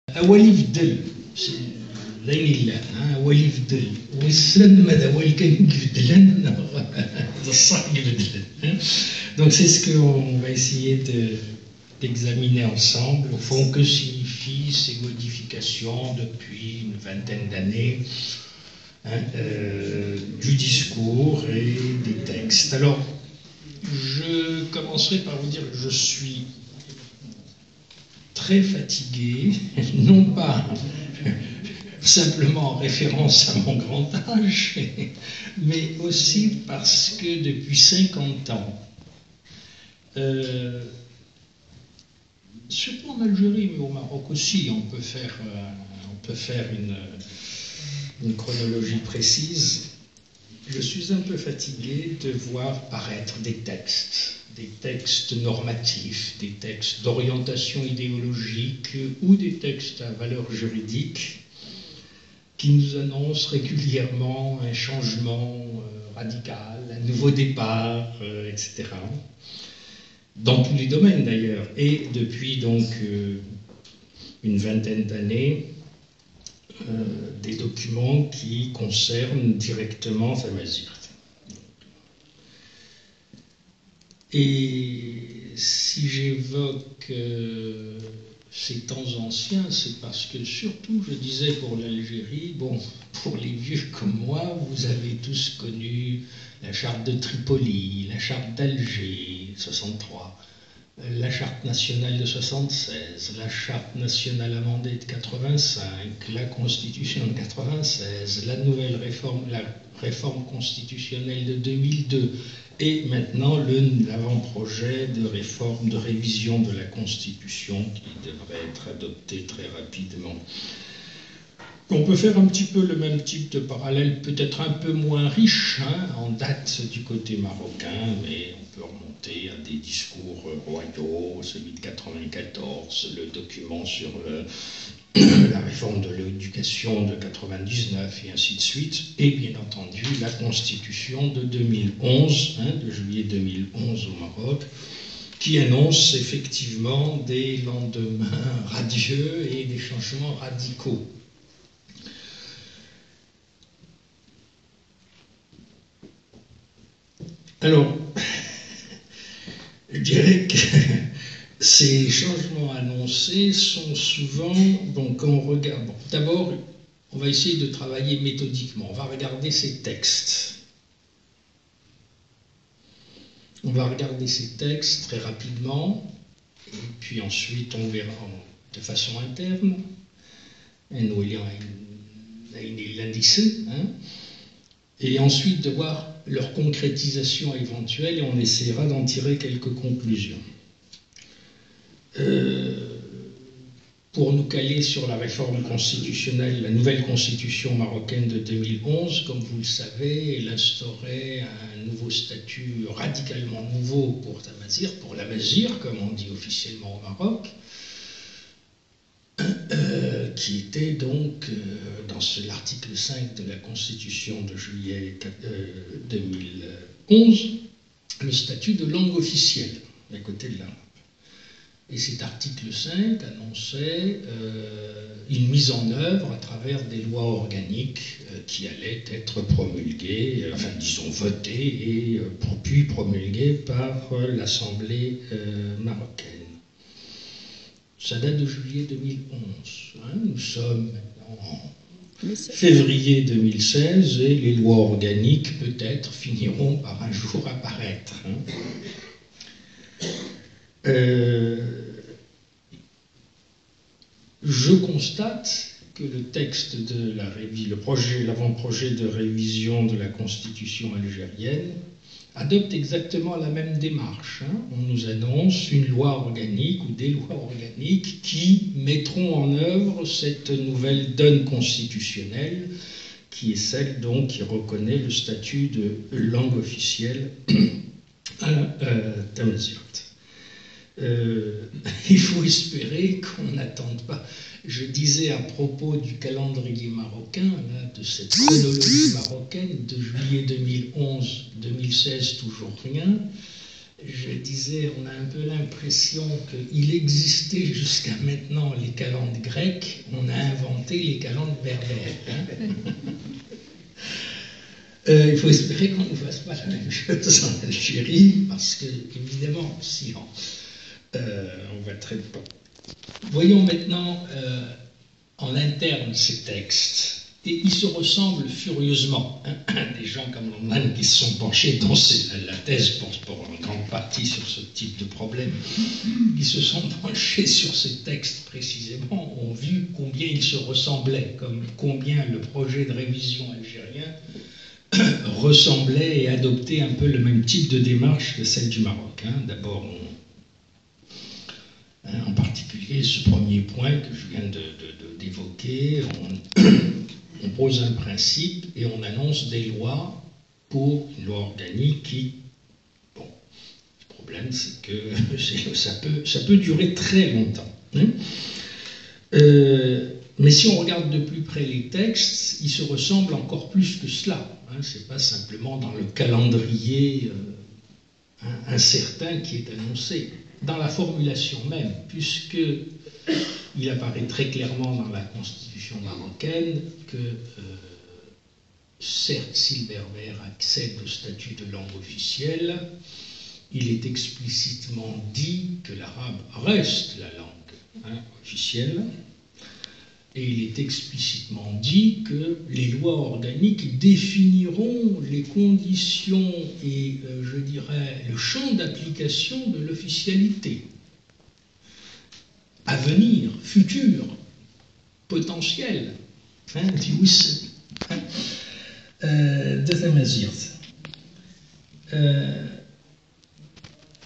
أولي في الدل لين الله أولي في الدل والسن ماذا أولي كان يبدلن الصح يبدلن. Donc c'est ce qu'on va essayer d'examiner ensemble. Au fond, que signifient ces modifications depuis une vingtaine d'années du discours et des textes. Alors, je commencerai par vous dire que je suis très fatigué, non pas simplement en référence à mon grand âge, mais aussi parce que depuis 50 ans, surtout en Algérie, mais au Maroc aussi, on peut faire une chronologie précise. Je suis un peu fatigué de voir paraître des textes normatifs, des textes d'orientation idéologique ou des textes à valeur juridique qui nous annoncent régulièrement un changement radical, un nouveau départ, etc. Dans tous les domaines d'ailleurs. Et depuis donc une vingtaine d'années, des documents qui concernent directement Tamazight. Et si j'évoque ces temps anciens, c'est parce que surtout, je disais pour l'Algérie, bon, pour les vieux comme moi, vous avez tous connu la charte de Tripoli, la charte d'Alger, 63, la charte nationale de 76, la charte nationale amendée de 85, la constitution de 96, la nouvelle réforme, la réforme constitutionnelle de 2002, et maintenant l'avant-projet de réforme, de révision de la Constitution qui devrait être adopté très rapidement. On peut faire un petit peu le même type de parallèle, peut-être un peu moins riche en date du côté marocain, mais on peut remonter à des discours royaux, celui de 94, le document sur la réforme de l'éducation de 99 et ainsi de suite, et bien entendu la Constitution de 2011, de juillet 2011 au Maroc, qui annonce effectivement des lendemains radieux et des changements radicaux. Alors, je dirais que ces changements annoncés sont souvent, donc quand on regarde, bon, d'abord, on va essayer de travailler méthodiquement, on va regarder ces textes. On va regarder ces textes très rapidement, et puis ensuite on verra de façon interne, et ensuite de voir leur concrétisation éventuelle, et on essaiera d'en tirer quelques conclusions. Pour nous caler sur la réforme constitutionnelle, la nouvelle constitution marocaine de 2011, comme vous le savez, elle instaurait un nouveau statut radicalement nouveau pour Tamazight, pour l'Amazigh, comme on dit officiellement au Maroc, qui était donc dans l'article 5 de la Constitution de juillet 2011, le statut de langue officielle à côté de l'arabe. Et cet article 5 annonçait une mise en œuvre à travers des lois organiques qui allaient être promulguées, enfin disons votées et puis promulguées par l'Assemblée marocaine. Ça date de juillet 2011. Nous sommes maintenant en février 2016 et les lois organiques peut-être finiront par un jour apparaître. Je constate que le texte de l'avant-projet de révision de la Constitution algérienne adopte exactement la même démarche. On nous annonce une loi organique ou des lois organiques qui mettront en œuvre cette nouvelle donne constitutionnelle qui est celle donc qui reconnaît le statut de langue officielle à Tamazight. Il faut espérer qu'on n'attende pas. Je disais à propos du calendrier marocain, de cette chronologie marocaine de juillet 2011, 2016, toujours rien. je disais, on a un peu l'impression qu'il existait jusqu'à maintenant les calendes grecques, on a inventé les calendes berbères. Hein. Il faut espérer qu'on ne fasse pas la même chose en Algérie, parce que, évidemment, sinon, on va très loin. Voyons maintenant en interne ces textes. Et ils se ressemblent furieusement. Hein. Des gens comme Landman qui se sont penchés dans la thèse pour en grande partie sur ce type de problème, qui se sont penchés sur ces textes précisément, ont vu combien ils se ressemblaient, comme combien le projet de révision algérien ressemblait et adoptait un peu le même type de démarche que celle du Maroc. Hein. D'abord, en particulier ce premier point que je viens d'évoquer, on pose un principe et on annonce des lois pour une loi organique qui, bon, le problème c'est que ça peut durer très longtemps. Hein. Mais si on regarde de plus près les textes, ils se ressemblent encore plus que cela. Hein. Ce n'est pas simplement dans le calendrier incertain qui est annoncé. Dans la formulation même, puisque il apparaît très clairement dans la constitution marocaine que, certes, si le berbère accède au statut de langue officielle, il est explicitement dit que l'arabe reste la langue officielle, et il est explicitement dit que les lois organiques définiront les conditions et, je dirais, le champ d'application de l'officialité. À venir, futur, potentiel, die wissen, de Tamazirt.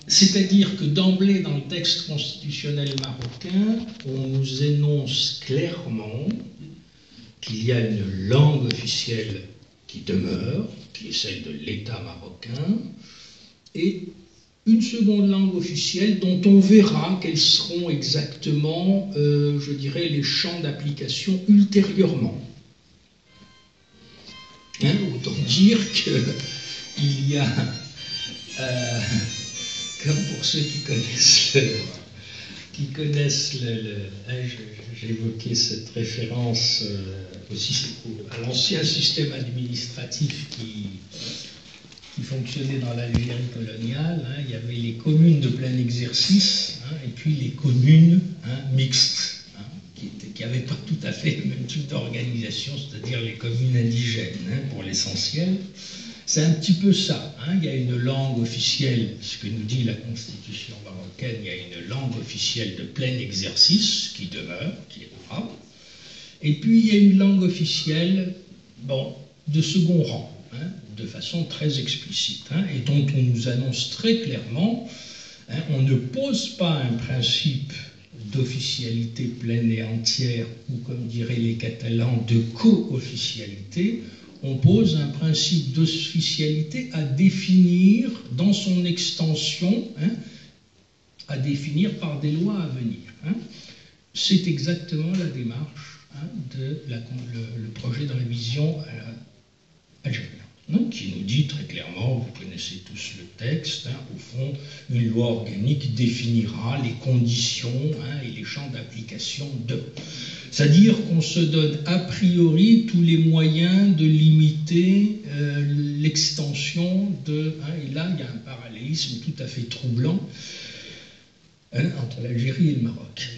C'est-à-dire que d'emblée, dans le texte constitutionnel marocain, on nous énonce clairement qu'il y a une langue officielle qui demeure, qui est celle de l'État marocain, et une seconde langue officielle dont on verra quels seront exactement, je dirais, les champs d'application ultérieurement. Hein, autant dire qu'il y a, comme pour ceux qui connaissent j'évoquais cette référence aussi à l'ancien système administratif qui fonctionnait dans l'Algérie coloniale. Hein, il y avait les communes de plein exercice et puis les communes mixtes, qui n'avaient pas tout à fait le même type d'organisation, c'est-à-dire les communes indigènes, pour l'essentiel. C'est un petit peu ça. Il y a une langue officielle, ce que nous dit la Constitution marocaine, il y a une langue officielle de plein exercice qui demeure, qui est l'arabe. Et puis il y a une langue officielle, de second rang, de façon très explicite, et dont on nous annonce très clairement, on ne pose pas un principe d'officialité pleine et entière, ou comme diraient les Catalans, de co-officialité. On pose un principe d'officialité à définir dans son extension, à définir par des lois à venir. C'est exactement la démarche de le projet de révision algérien, qui nous dit très clairement, vous connaissez tous le texte, au fond, une loi organique définira les conditions et les champs d'application de... C'est-à-dire qu'on se donne a priori tous les moyens de limiter l'extension de... et là, il y a un parallélisme tout à fait troublant entre l'Algérie et le Maroc.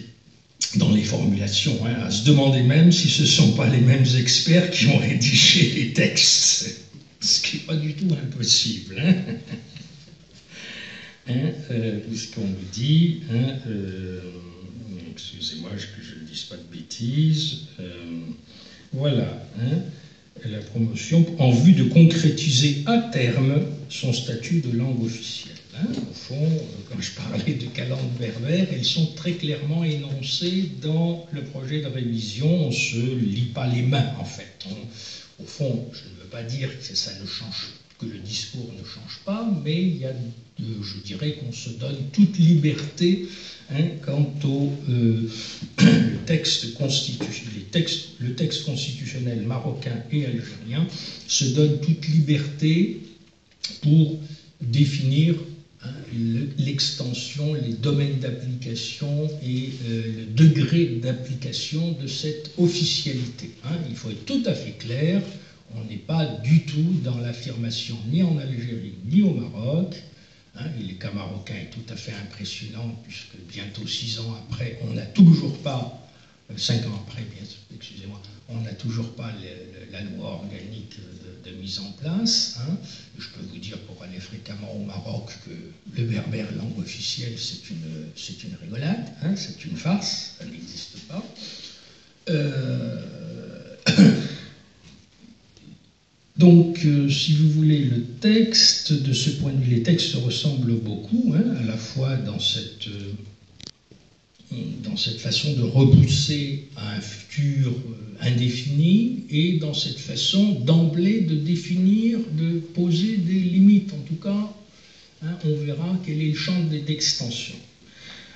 Dans les formulations, à se demander même si ce ne sont pas les mêmes experts qui ont rédigé les textes. Ce qui n'est pas du tout impossible. Puisqu'on nous dit... excusez-moi que je ne dise pas de bêtises, voilà, la promotion en vue de concrétiser à terme son statut de langue officielle. Au fond, quand je parlais de calendes berbères, elles sont très clairement énoncées dans le projet de révision. On ne se lie pas les mains, en fait. Au fond, je ne veux pas dire que ça ne change, que le discours ne change pas, mais il y a, je dirais qu'on se donne toute liberté quant au le texte constitutionnel marocain et algérien se donne toute liberté pour définir hein, l'extension, les domaines d'application et le degré d'application de cette officialité. Hein. Il faut être tout à fait clair, on n'est pas du tout dans l'affirmation ni en Algérie ni au Maroc. Hein, et les cas marocains est tout à fait impressionnant, puisque bientôt 6 ans après, on n'a toujours pas, 5 ans après, excusez-moi, on n'a toujours pas la loi organique de mise en place. Hein. Je peux vous dire, pour aller fréquemment au Maroc, que le berbère, langue officielle, c'est une rigolade, hein, c'est une farce, ça n'existe pas. Donc, si vous voulez, le texte, de ce point de vue, les textes se ressemblent beaucoup, hein, à la fois dans cette façon de repousser à un futur indéfini et dans cette façon d'emblée de définir, de poser des limites. En tout cas, hein, on verra quel est le champ d'extension.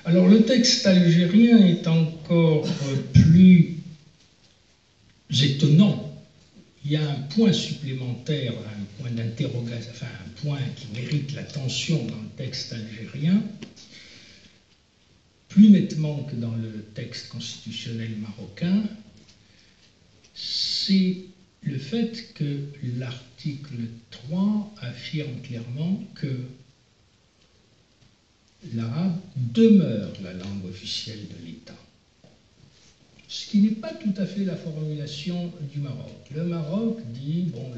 Alors, le texte algérien est encore plus étonnant. Il y a un point supplémentaire, un point d'interrogation, enfin un point qui mérite l'attention dans le texte algérien, plus nettement que dans le texte constitutionnel marocain, c'est le fait que l'article 3 affirme clairement que l'arabe demeure la langue officielle de l'État. Ce qui n'est pas tout à fait la formulation du Maroc. Le Maroc dit, bon,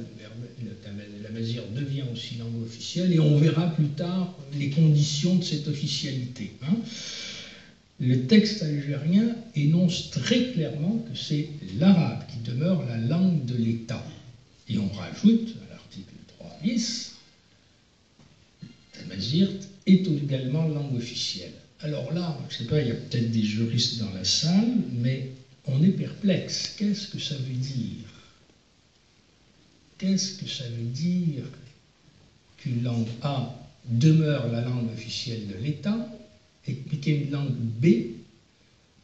la mazir devient aussi langue officielle, et on verra plus tard les conditions de cette officialité. Hein. Le texte algérien énonce très clairement que c'est l'arabe qui demeure la langue de l'État. Et on rajoute à l'article 3 bis, la mazir est également langue officielle. Alors là, je ne sais pas, il y a peut-être des juristes dans la salle, mais on est perplexe. Qu'est-ce que ça veut dire? Qu'est-ce que ça veut dire qu'une langue A demeure la langue officielle de l'État et qu'il y a une langue B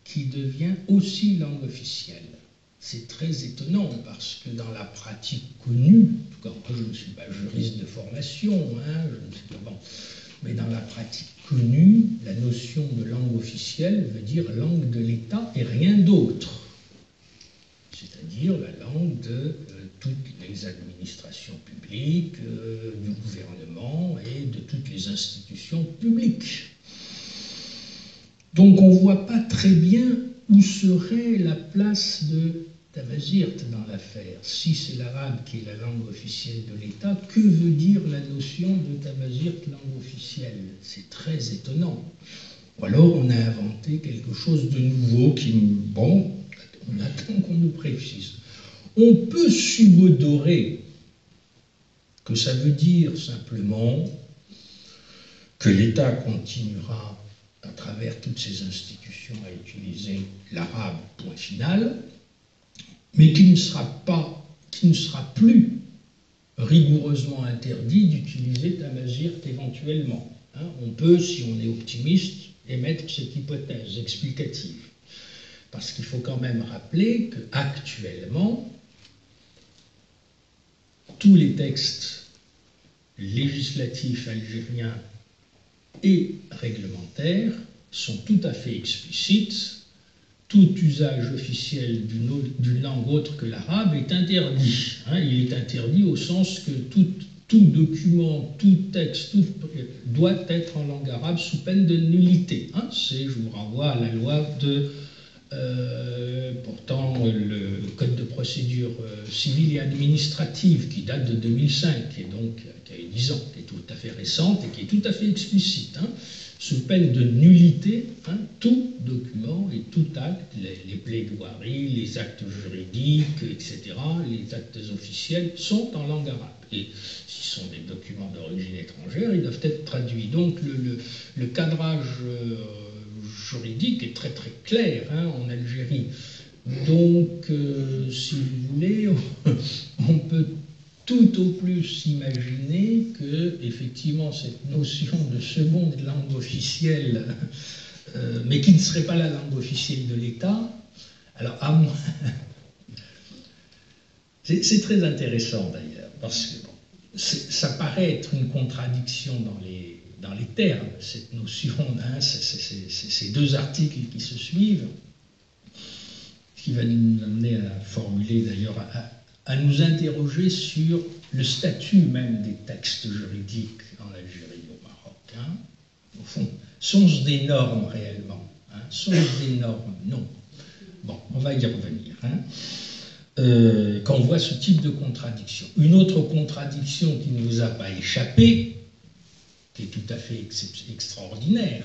qui devient aussi langue officielle? C'est très étonnant parce que dans la pratique connue, en tout cas moi je ne suis pas juriste de formation, hein, je ne sais pas, bon, mais dans la pratique connue, la notion de langue officielle veut dire langue de l'État et rien d'autre. C'est-à-dire la langue de toutes les administrations publiques, du gouvernement et de toutes les institutions publiques. Donc on ne voit pas très bien où serait la place de Tamazirt dans l'affaire. Si c'est l'arabe qui est la langue officielle de l'État, que veut dire la notion de Tamazirt langue officielle? C'est très étonnant. Ou alors on a inventé quelque chose de nouveau qui, bon, on attend qu'on nous précise. On peut subodorer que ça veut dire simplement que l'État continuera à travers toutes ses institutions à utiliser l'arabe, point final, mais qui ne sera plus rigoureusement interdit d'utiliser Tamazirt éventuellement. Hein, on peut, si on est optimiste, émettre cette hypothèse explicative. Parce qu'il faut quand même rappeler qu'actuellement, tous les textes législatifs algériens et réglementaires sont tout à fait explicites. Tout usage officiel d'une langue autre que l'arabe est interdit. Hein, il est interdit au sens que tout document, tout texte doit être en langue arabe sous peine de nullité. Hein, je vous renvoie à la loi de... pourtant, le Code de procédure civile et administrative qui date de 2005, et donc qui a eu 10 ans, qui est tout à fait récente et qui est tout à fait explicite. Hein, sous peine de nullité, hein, tout document et tout acte, les plaidoiries, les actes juridiques, etc., les actes officiels sont en langue arabe. Et s'ils sont des documents d'origine étrangère, ils doivent être traduits. Donc le cadrage juridique est très très clair, hein, en Algérie. Donc, si vous voulez, on peut tout au plus imaginer que, effectivement, cette notion de seconde langue officielle, mais qui ne serait pas la langue officielle de l'État, alors à moins... C'est très intéressant d'ailleurs, parce que bon, ça paraît être une contradiction dans les termes cette notion, hein, ces deux articles qui se suivent, qui va nous amener à formuler d'ailleurs, à nous interroger sur le statut même des textes juridiques en Algérie, au Maroc. Hein. Au fond, sont-ce des normes réellement, hein? Sont-ce des normes? Non. Bon, on va y revenir. Hein. Quand on voit ce type de contradiction. Une autre contradiction qui ne nous a pas échappé, qui est tout à fait extraordinaire,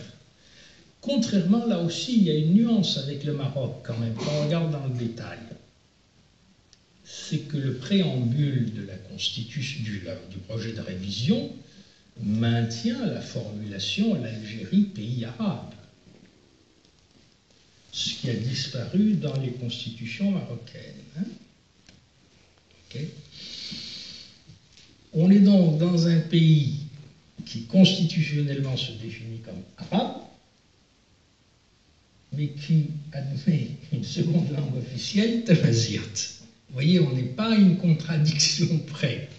contrairement, là aussi, il y a une nuance avec le Maroc quand même, quand on regarde dans le détail. C'est que le préambule de la Constitution, du projet de révision maintient la formulation l'Algérie pays arabe, ce qui a disparu dans les constitutions marocaines. Hein. Okay. On est donc dans un pays qui constitutionnellement se définit comme arabe, mais qui admet une seconde langue officielle, tamazight. Vous voyez, on n'est pas à une contradiction près.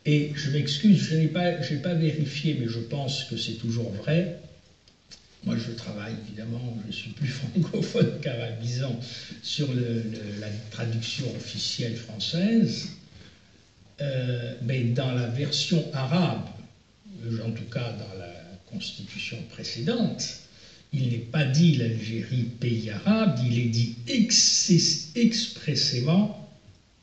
Et je m'excuse, je n'ai pas vérifié, mais je pense que c'est toujours vrai. Moi, je travaille, évidemment, je suis plus francophone qu'arabisant sur la traduction officielle française. Mais dans la version arabe, en tout cas dans la constitution précédente, il n'est pas dit l'Algérie pays arabe, il est dit expressément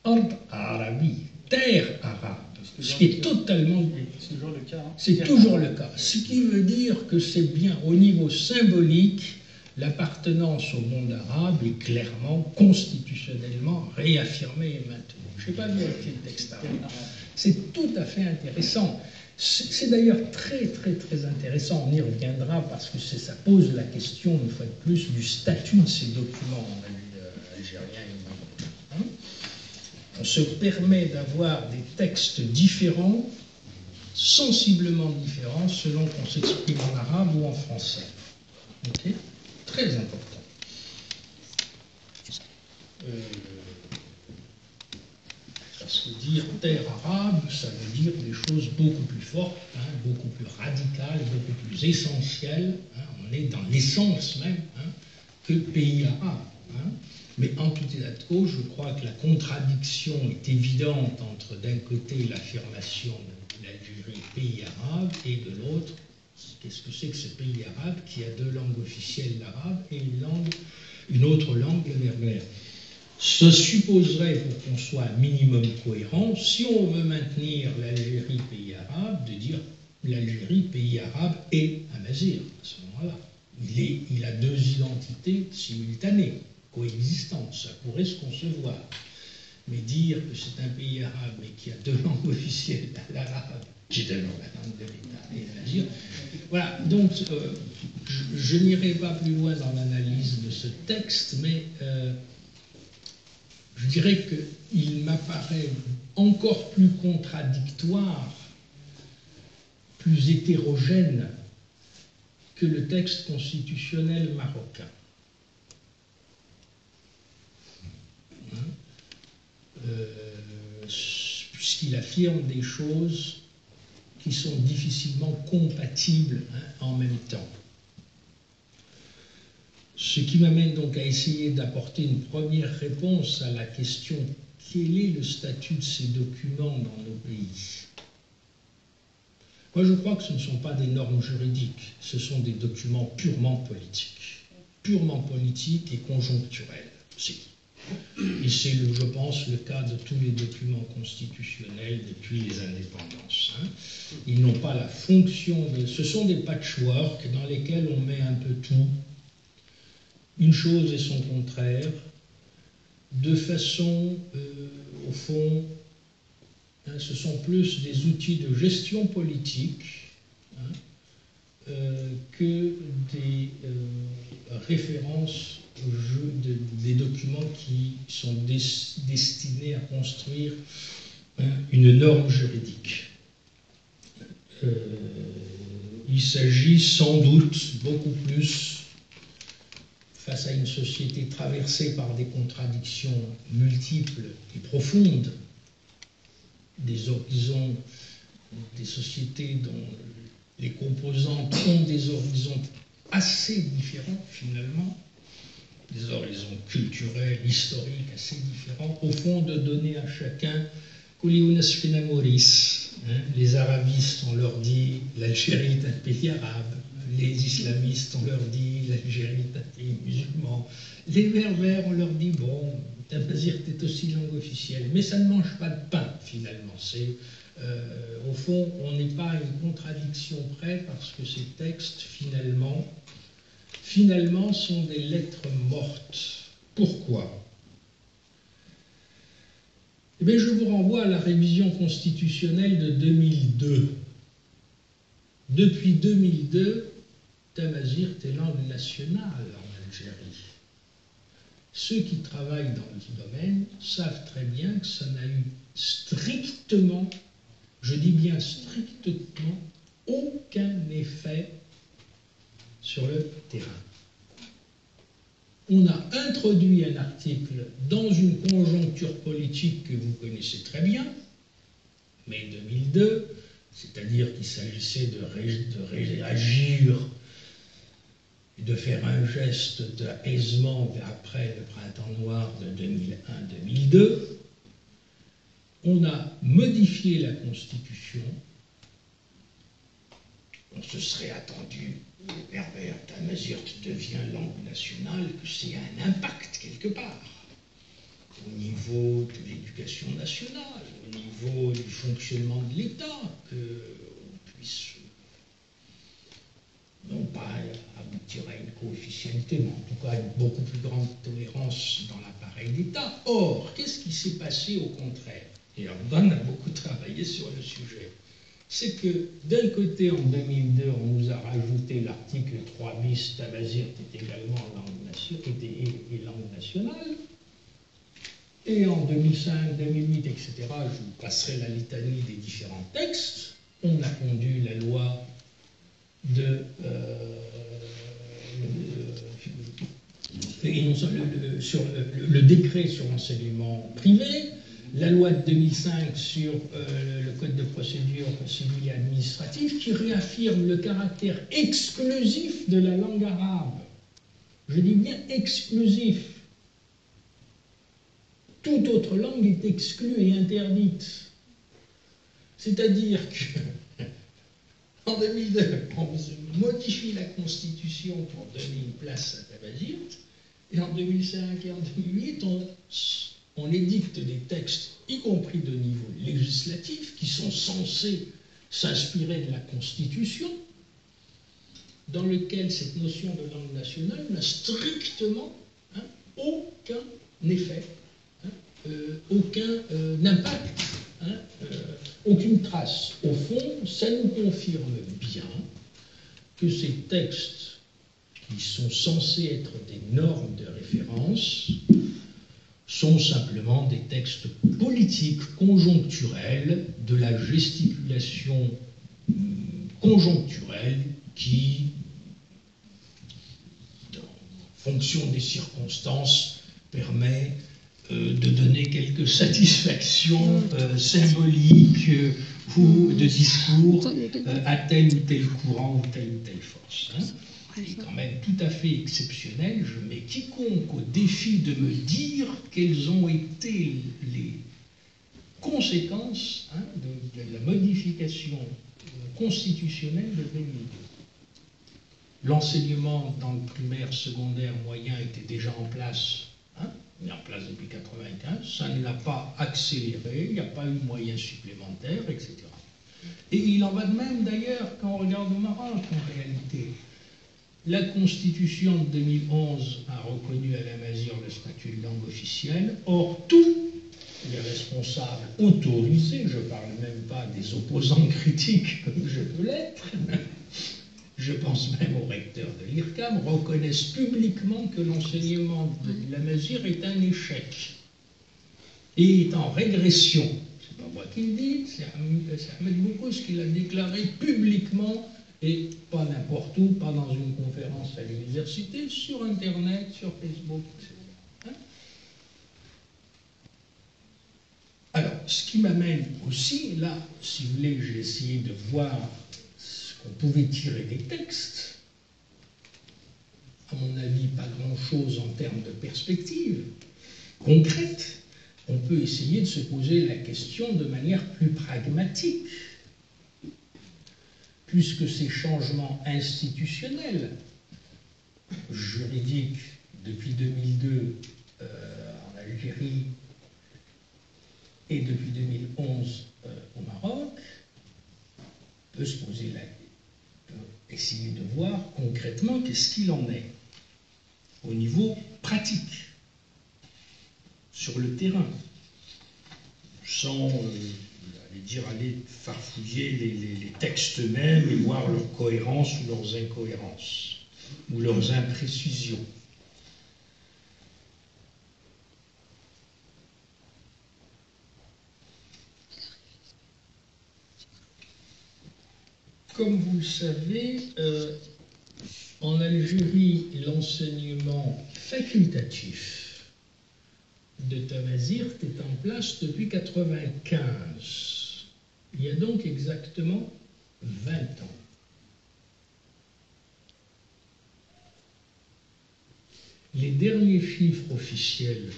Ard Arabi, terre arabe, ce qui est totalement... C'est toujours le cas. Hein. C'est toujours le cas. Ce qui veut dire que c'est bien au niveau symbolique, l'appartenance au monde arabe est clairement, constitutionnellement réaffirmée et maintenue. Je n'ai pas vérifié le texte arabe. C'est tout à fait intéressant. C'est d'ailleurs très, très, très intéressant. On y reviendra parce que ça pose la question, une fois de plus, du statut de ces documents algériens et marocains. Hein. On se permet d'avoir des textes différents, sensiblement différents, selon qu'on s'exprime en arabe ou en français. Okay. Très important. Parce que dire terre arabe, ça veut dire des choses beaucoup plus fortes, hein, beaucoup plus radicales, beaucoup plus essentielles. Hein, on est dans l'essence même hein, que pays arabe. Hein. Mais en tout état de cause, je crois que la contradiction est évidente entre d'un côté l'affirmation de l'Algérie pays arabe et de l'autre, qu'est-ce que c'est que ce pays arabe qui a deux langues officielles, l'arabe et une autre langue, le berbère. Ce supposerait, pour qu'on soit un minimum cohérent, si on veut maintenir l'Algérie pays arabe, de dire l'Algérie pays arabe et amazigh, à ce moment-là. Il a deux identités simultanées, coexistantes, ça pourrait se concevoir. Mais dire que c'est un pays arabe et qui a deux langues officielles, l'arabe, qui est d'abord la langue de l'État et l'amazigh, voilà, donc je n'irai pas plus loin dans l'analyse de ce texte, mais je dirais qu'il m'apparaît encore plus contradictoire, plus hétérogène que le texte constitutionnel marocain. Puisqu'il affirme des choses qui sont difficilement compatibles en même temps. Ce qui m'amène donc à essayer d'apporter une première réponse à la question « Quel est le statut de ces documents dans nos pays ?» Moi, je crois que ce ne sont pas des normes juridiques, ce sont des documents purement politiques et conjoncturels. Et c'est, je pense, le cas de tous les documents constitutionnels depuis les indépendances. Hein. Ils n'ont pas la fonction de... Ce sont des patchwork dans lesquels on met un peu tout, une chose et son contraire, de façon, au fond, hein, ce sont plus des outils de gestion politique hein, que des références au jeu des documents qui sont destinés à construire une norme juridique. Il s'agit sans doute beaucoup plus, face à une société traversée par des contradictions multiples et profondes, des horizons, des sociétés dont les composantes ont des horizons assez différents finalement, des horizons culturels, historiques assez différents, au fond de donner à chacun les arabistes, on leur dit l'Algérie est un pays arabe, les islamistes, on leur dit l'Algérie est un pays musulman, les berbères, on leur dit bon, Tamazirt est aussi langue officielle, mais ça ne mange pas de pain finalement. Au fond, on n'est pas à une contradiction près parce que ces textes finalement sont des lettres mortes. Pourquoi ? Eh bien, je vous renvoie à la révision constitutionnelle de 2002. Depuis 2002, Tamazirt est langue nationale en Algérie. Ceux qui travaillent dans ce domaine savent très bien que ça n'a eu strictement, je dis bien strictement, aucun effet sur le terrain. On a introduit un article dans une conjoncture politique que vous connaissez très bien, mai 2002, c'est-à-dire qu'il s'agissait de réagir et de faire un geste d'apaisement après le printemps noir de 2001-2002. On a modifié la Constitution. On se serait attendu, les berbères, Tamazirt devient langue nationale, que c'est un impact quelque part, au niveau de l'éducation nationale, au niveau du fonctionnement de l'État, qu'on puisse, non pas aboutir à une co-officialité, mais en tout cas à une beaucoup plus grande tolérance dans l'appareil d'État. Or, qu'est-ce qui s'est passé au contraire? Et Erdogan a beaucoup travaillé sur le sujet. C'est que, d'un côté, en 2002, on nous a rajouté l'article 3 bis, Tamazirt est également langue nationale, et en 2005, 2008, etc., je vous passerai la litanie des différents textes, on a conduit la loi sur le décret sur l'enseignement privé, la loi de 2005 sur le code de procédure civile et administrative qui réaffirme le caractère exclusif de la langue arabe. Je dis bien exclusif. Toute autre langue est exclue et interdite. C'est-à-dire que en 2002, on modifie la Constitution pour donner une place à Tamazirt, et en 2005 et en 2008, on édicte des textes, y compris de niveau législatif, qui sont censés s'inspirer de la Constitution, dans lequel cette notion de langue nationale n'a strictement aucun effet, aucun impact, aucune trace. Au fond, ça nous confirme bien que ces textes, qui sont censés être des normes de référence, sont simplement des textes politiques conjoncturels de la gesticulation conjoncturelle qui, en fonction des circonstances, permet de donner quelques satisfactions symboliques ou de discours à tel ou tel courant ou telle force. C'est quand même tout à fait exceptionnel. Je mets quiconque au défi de me dire quelles ont été les conséquences de la modification constitutionnelle de 2002. L'enseignement dans le primaire, secondaire, moyen était déjà en place, mis en place depuis 1995. Ça ne l'a pas accéléré, il n'y a pas eu de moyens supplémentaires, etc. Et il en va de même d'ailleurs quand on regarde au Maroc en réalité. La Constitution de 2011 a reconnu à la Mazir le statut de langue officielle. Or, tous les responsables autorisés, je ne parle même pas des opposants critiques comme je peux l'être, je pense même au recteur de l'IRCAM, reconnaissent publiquement que l'enseignement de la Mazir est un échec et est en régression. Ce n'est pas moi qui le dis, c'est Ahmed Boukous qui l'a déclaré publiquement. Et pas n'importe où, pas dans une conférence à l'université, sur Internet, sur Facebook, etc. Alors, ce qui m'amène aussi, là, si vous voulez, j'ai essayé de voir On pouvait tirer des textes. À mon avis, pas grand-chose en termes de perspective concrète. On peut essayer de se poser la question de manière plus pragmatique. Puisque ces changements institutionnels, juridiques, depuis 2002 en Algérie et depuis 2011 au Maroc, on peut se poser essayer de voir concrètement qu'est-ce qu'il en est au niveau pratique, sur le terrain, sans aller farfouiller les textes eux-mêmes et voir leurs cohérences ou leurs incohérences, ou leurs imprécisions. Comme vous le savez, en Algérie, l'enseignement facultatif de Tamazirt est en place depuis 1995. Il y a donc exactement 20 ans. Les derniers chiffres officiels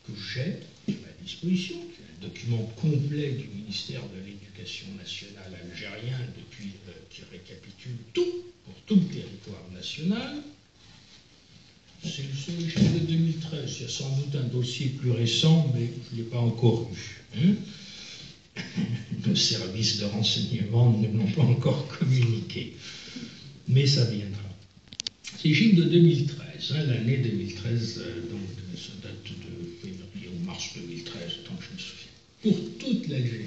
que j'ai à ma disposition, qui est un document complet du ministère de l'Éducation nationale algérien depuis, qui récapitule tout, pour tout le territoire national, c'est le chiffre de 2013. Il y a sans doute un dossier plus récent, mais je ne l'ai pas encore eu. Nos services de renseignement ne l'ont pas encore communiqué. Mais ça viendra. C'est le chiffre de 2013, l'année 2013, donc ça date de février ou mars 2013, tant que je me souviens. Pour toute l'Algérie,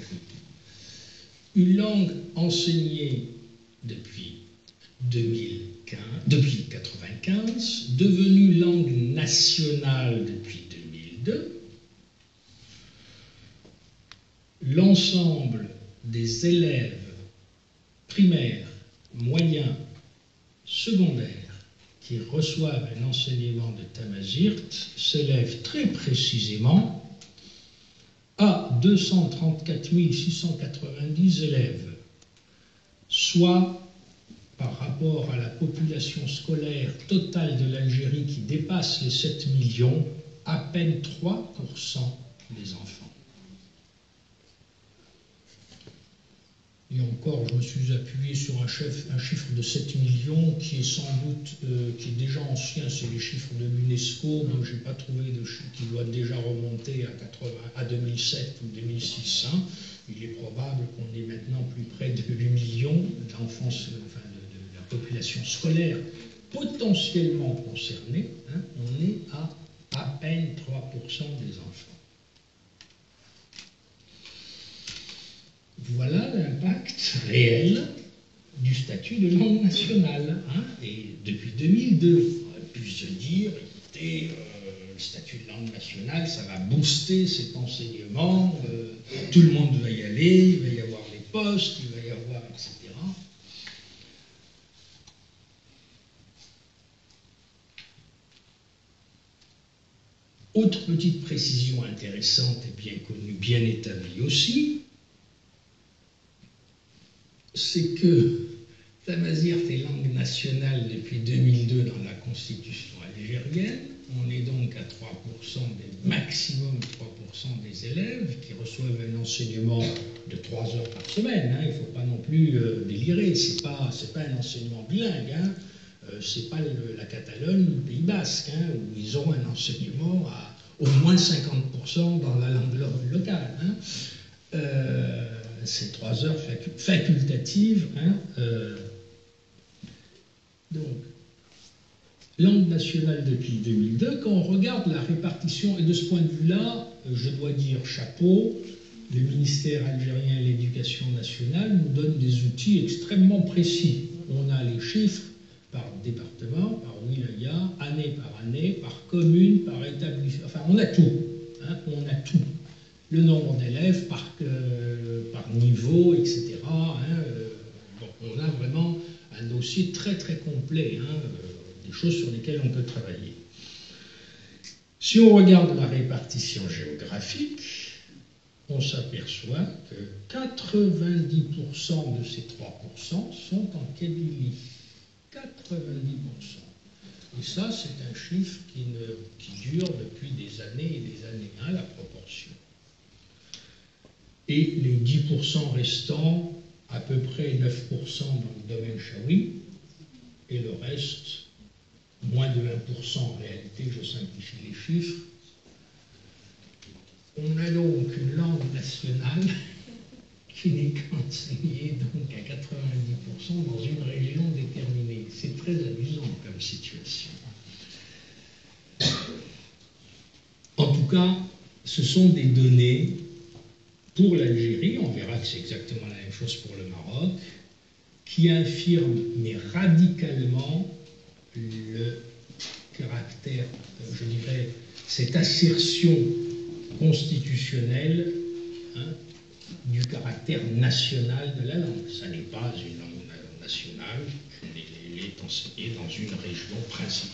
une langue enseignée depuis 1995, devenue langue nationale depuis 2002, l'ensemble des élèves primaires, moyens, secondaires qui reçoivent un enseignement de Tamazirt s'élève très précisément à 234 690 élèves, soit par rapport à la population scolaire totale de l'Algérie qui dépasse les 7 millions, à peine 3% des enfants. Et encore, je me suis appuyé sur un chiffre de 7 millions qui est sans doute, qui est déjà ancien, c'est les chiffres de l'UNESCO, donc je n'ai pas trouvé de chiffre qui doit déjà remonter à 2007 ou 2006. Il est probable qu'on est maintenant plus près de 8 millions d'enfants, enfin de la population scolaire potentiellement concernée. On est à peine 3% des enfants. Voilà l'impact réel du statut de langue nationale. Et depuis 2002, on aurait pu se dire, écoutez, le statut de langue nationale, ça va booster cet enseignement, tout le monde va y aller, il va y avoir les postes, il va y avoir, etc. Autre petite précision intéressante et bien connue, bien établie aussi, c'est que Tamazirt est langue nationale depuis 2002 dans la constitution algérienne. On est donc à 3% maximum 3% des élèves qui reçoivent un enseignement de 3 heures par semaine. Il ne faut pas non plus délirer. C'est pas un enseignement bilingue. C'est pas la Catalogne ou le Pays Basque, où ils ont un enseignement à au moins 50% dans la langue locale. C'est 3 heures facultatives. Donc, langue nationale depuis 2002, quand on regarde la répartition, et de ce point de vue-là, je dois dire chapeau, le ministère algérien de l'Éducation nationale nous donne des outils extrêmement précis. On a les chiffres par département, par wilaya, année par année, par commune, par établissement, enfin on a tout. On a tout. Le nombre d'élèves par niveau, etc. On a vraiment un dossier très très complet, des choses sur lesquelles on peut travailler. Si on regarde la répartition géographique, on s'aperçoit que 90% de ces 3% sont en Kabylie. 90%. Et ça, c'est un chiffre qui dure depuis des années et des années, hein, la proportion. Et les 10% restants, à peu près 9% dans le domaine Chaoui, et le reste, moins de 1% en réalité, je simplifie les chiffres. On a donc une langue nationale qui n'est qu'enseignée donc à 90% dans une région déterminée. C'est très amusant comme situation. En tout cas, ce sont des données pour l'Algérie, on verra que c'est exactement la même chose pour le Maroc, qui infirment, mais radicalement, le caractère, je dirais, cette assertion constitutionnelle, hein, du caractère national de la langue. Ça n'est pas une langue nationale, elle est enseignée dans une région principale,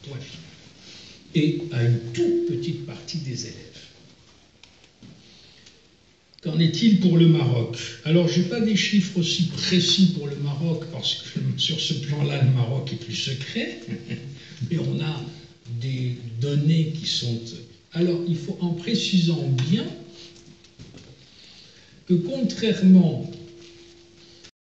point final, et à une toute petite partie des élèves. Qu'en est-il pour le Maroc? Alors, je n'ai pas des chiffres aussi précis pour le Maroc, parce que sur ce plan-là, le Maroc est plus secret, mais on a des données qui sont... Alors, il faut, en précisant bien, que contrairement